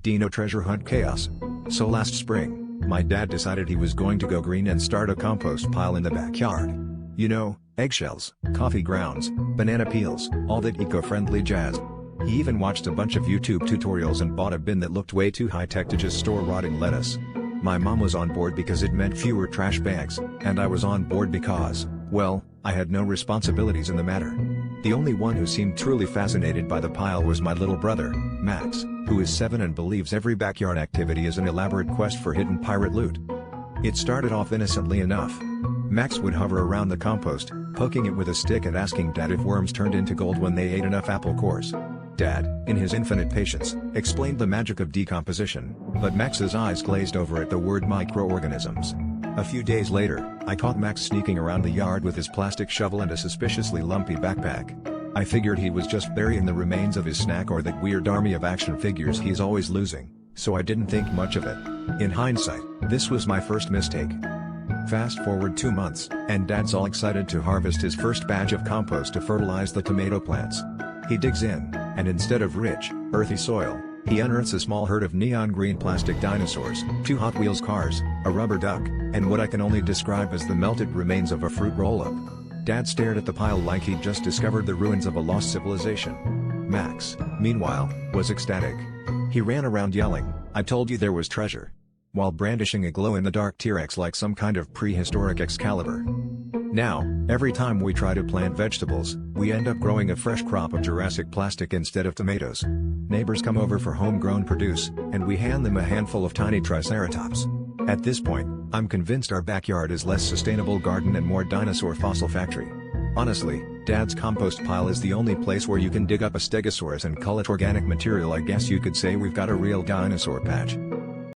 Dino treasure hunt chaos. So last spring, my dad decided he was going to go green and start a compost pile in the backyard. You know, eggshells, coffee grounds, banana peels, all that eco-friendly jazz. He even watched a bunch of YouTube tutorials and bought a bin that looked way too high-tech to just store rotting lettuce. My mom was on board because it meant fewer trash bags, and I was on board because, well, I had no responsibilities in the matter. The only one who seemed truly fascinated by the pile was my little brother, Max, who is 7 and believes every backyard activity is an elaborate quest for hidden pirate loot. It started off innocently enough. Max would hover around the compost, poking it with a stick and asking Dad if worms turned into gold when they ate enough apple cores. Dad, in his infinite patience, explained the magic of decomposition, but Max's eyes glazed over at the word microorganisms. A few days later, I caught Max sneaking around the yard with his plastic shovel and a suspiciously lumpy backpack. I figured he was just burying the remains of his snack or that weird army of action figures he's always losing, so I didn't think much of it. In hindsight, this was my first mistake. Fast forward 2 months, and Dad's all excited to harvest his first batch of compost to fertilize the tomato plants. He digs in, and instead of rich, earthy soil, he unearths a small herd of neon green plastic dinosaurs, 2 Hot Wheels cars, a rubber duck, and what I can only describe as the melted remains of a fruit roll-up. Dad stared at the pile like he'd just discovered the ruins of a lost civilization. Max, meanwhile, was ecstatic. He ran around yelling, "I told you there was treasure," while brandishing a glow-in-the-dark T-Rex like some kind of prehistoric Excalibur. Now, every time we try to plant vegetables, we end up growing a fresh crop of Jurassic plastic instead of tomatoes. Neighbors come over for homegrown produce, and we hand them a handful of tiny Triceratops. At this point, I'm convinced our backyard is less sustainable garden and more dinosaur fossil factory. Honestly, Dad's compost pile is the only place where you can dig up a Stegosaurus and call it organic material. I guess you could say we've got a real dinosaur patch.